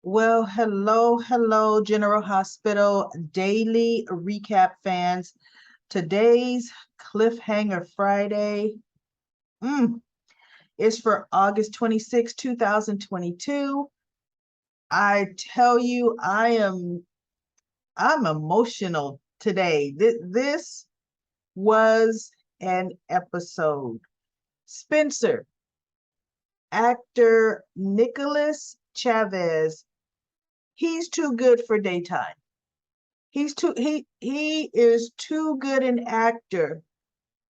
Well, hello, General Hospital Daily Recap fans. Today's Cliffhanger Friday is for August 26, 2022. I tell you, I'm emotional today. This was an episode. Spencer, actor Nicholas Chavez, he's too good for daytime. He is too good an actor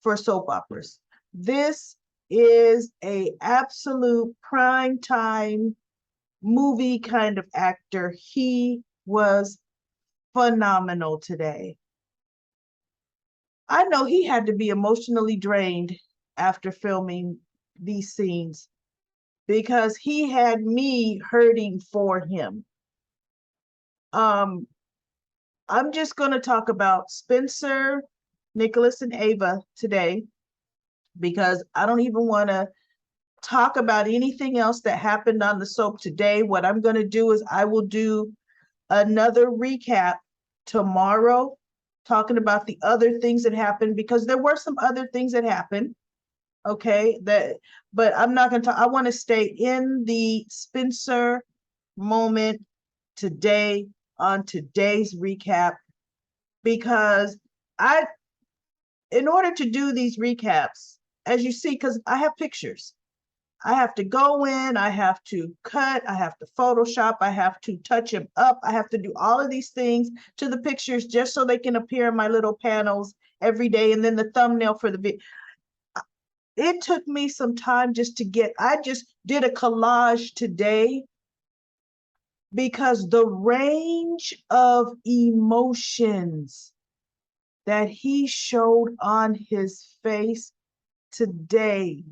for soap operas. This is a absolute prime time movie kind of actor. He was phenomenal today. I know he had to be emotionally drained after filming these scenes because he had me hurting for him. Um, I'm just going to talk about Spencer, Nicholas, and Ava today because I don't even want to talk about anything else that happened on the soap today. What I'm going to do is I will do another recap tomorrow, talking about the other things that happened because there were some other things that happened. Okay, but I'm not going to talk. I want to stay in the Spencer moment today on today's recap because I in order to do these recaps, as you see, because I have pictures, I have to go in, I have to cut, I have to Photoshop, I have to touch them up, I have to do all of these things to the pictures just so they can appear in my little panels every day, and then the thumbnail for the video. It took me some time just to get, I just did a collage today because the range of emotions that he showed on his face today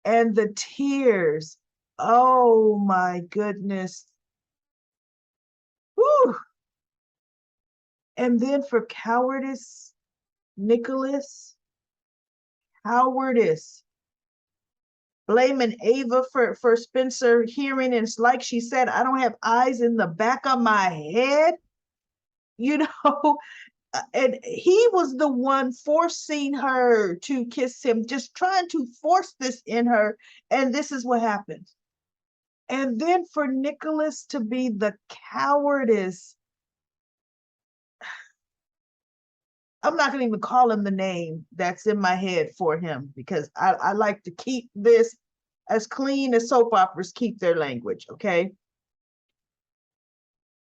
and the tears. Oh my goodness. Whew. And then for cowardice, Nicholas, cowardice, blaming Ava for Spencer hearing. And it's like she said, I don't have eyes in the back of my head. You know, and he was the one forcing her to kiss him, just trying to force this in her. And this is what happens. And then for Nicholas to be the cowardice, I'm not going to even call him the name that's in my head for him because I like to keep this as clean as soap operas keep their language, okay?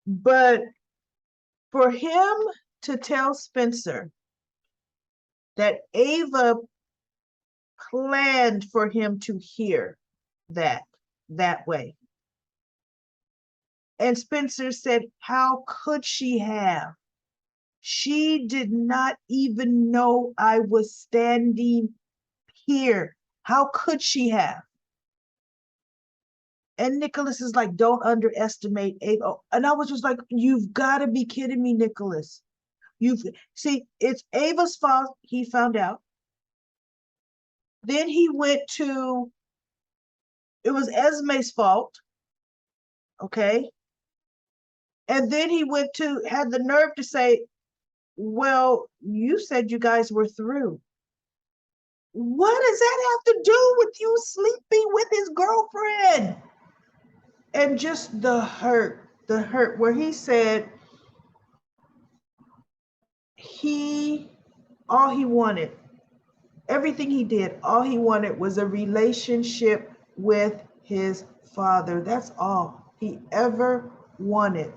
But for him to tell Spencer that Ava planned for him to hear that way. And Spencer said, how could she have? She did not even know I was standing here. How could she have? And Nicholas is like, don't underestimate Ava. And I was just like, you've got to be kidding me, Nicholas. You've see, it's Ava's fault. He found out. Then he went to, it was Esme's fault. Okay. And then he went to, had the nerve to say, well, you said you guys were through. What does that have to do with you sleeping with his girlfriend? And just the hurt where he said he, all he wanted, everything he did, all he wanted was a relationship with his father. That's all he ever wanted.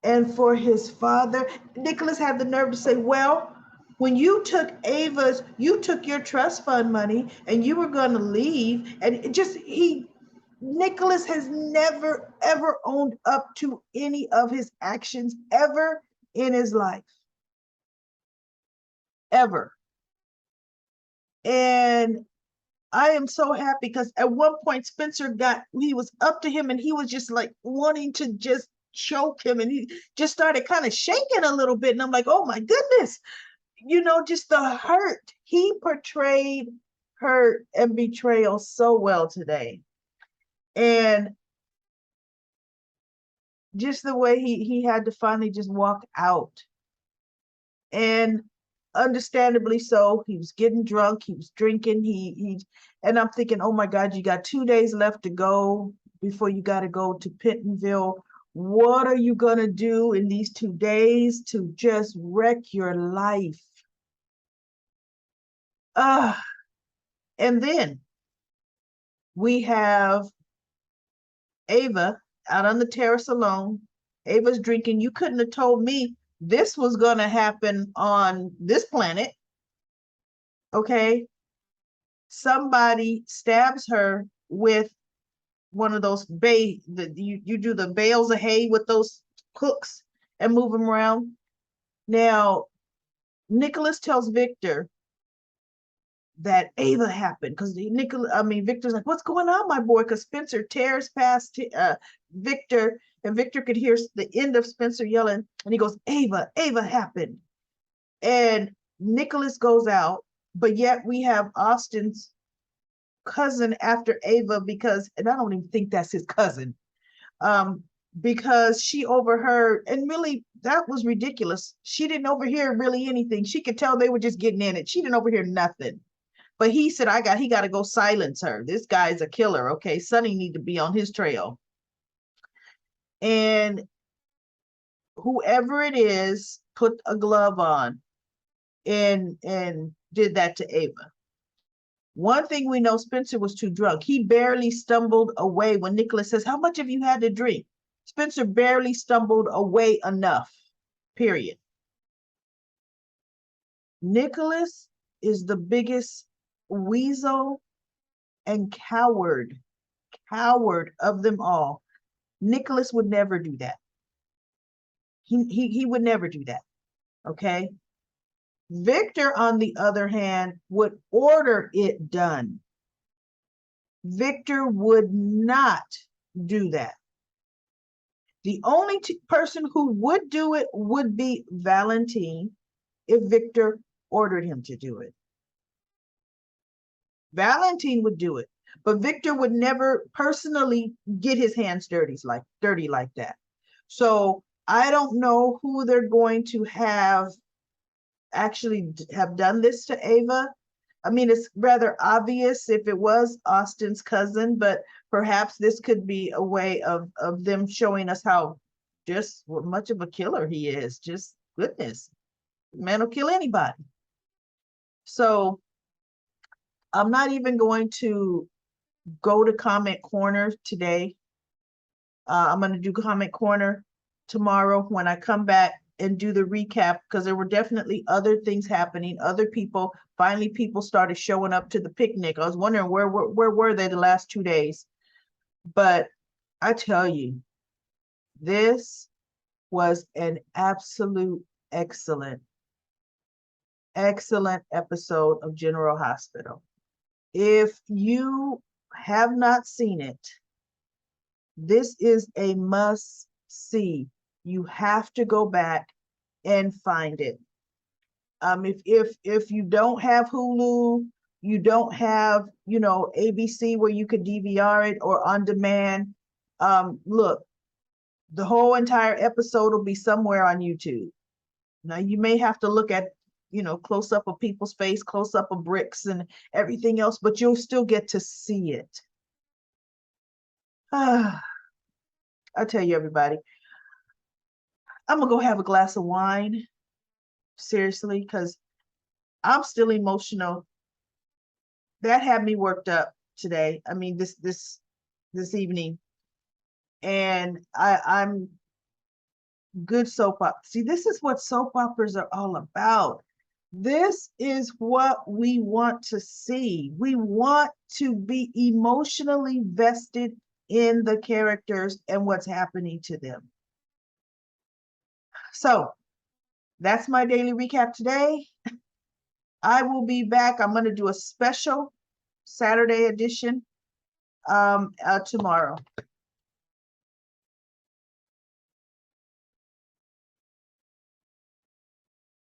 And for his father, Nicholas had the nerve to say, well, when you took Ava's, you took your trust fund money and you were going to leave. And it just, Nicholas has never, ever owned up to any of his actions ever in his life. Ever. And I am so happy because at one point Spencer he was up to him and he was just like wanting to just choke him and he just started kind of shaking a little bit. And I'm like, oh my goodness, just the hurt. He portrayed hurt and betrayal so well today. And just the way he had to finally just walk out. And understandably so, he was getting drunk, he was drinking, and I'm thinking, oh my God, you got 2 days left to go before you got to go to Pentonville. What are you going to do in these 2 days to just wreck your life? And then we have Ava out on the terrace alone. Ava's drinking. You couldn't have told me this was going to happen on this planet. Okay. Somebody stabs her with one of those you do the bales of hay with those hooks and move them around. Now, Nicholas tells Victor that Ava happened because Victor's like, what's going on, my boy? Because Spencer tears past Victor, and Victor could hear the end of Spencer yelling, and he goes, Ava happened. And Nicholas goes out, but yet we have Austin's cousin after Ava and I don't even think that's his cousin, because she overheard, and really that was ridiculous. She didn't overhear really anything. She could tell they were just getting in it. She didn't overhear nothing. But he said, he got to go silence her. This guy's a killer. Okay, Sonny need to be on his trail. And whoever it is put a glove on and did that to Ava. One thing we know, Spencer was too drunk. He barely stumbled away when Nicholas says, how much have you had to drink? Spencer barely stumbled away enough, period. Nicholas is the biggest weasel and coward of them all. Nicholas would never do that. He would never do that. Okay. Victor, on the other hand, would order it done. Victor would not do that. The only person who would do it would be Valentine if Victor ordered him to do it. Valentine would do it, but Victor would never personally get his hands dirty like that. So I don't know who they're going to have actually have done this to Ava. I mean, it's rather obvious if it was Austin's cousin, but perhaps this could be a way of them showing us how just what much of a killer he is. Just goodness, man will kill anybody. So I'm not even going to go to Comment Corner today. I'm going to do Comment Corner tomorrow when I come back and do the recap, because there were definitely other things happening. Other people, finally people started showing up to the picnic. I was wondering where were they the last 2 days? But I tell you, this was an absolute excellent episode of General Hospital. If you have not seen it, this is a must see. You have to go back and find it. If you don't have Hulu, you don't have, ABC where you could DVR it or on demand, look, the whole entire episode will be somewhere on YouTube. Now you may have to look at, close up of people's face, close up of bricks and everything else, but you'll still get to see it. I tell you, everybody, I'm gonna go have a glass of wine, seriously, because I'm still emotional. That had me worked up today. I mean, this evening, and I'm good soap opera. See, this is what soap operas are all about. This is what we want to see. We want to be emotionally vested in the characters and what's happening to them. So that's my daily recap today. I will be back. I'm going to do a special Saturday edition tomorrow.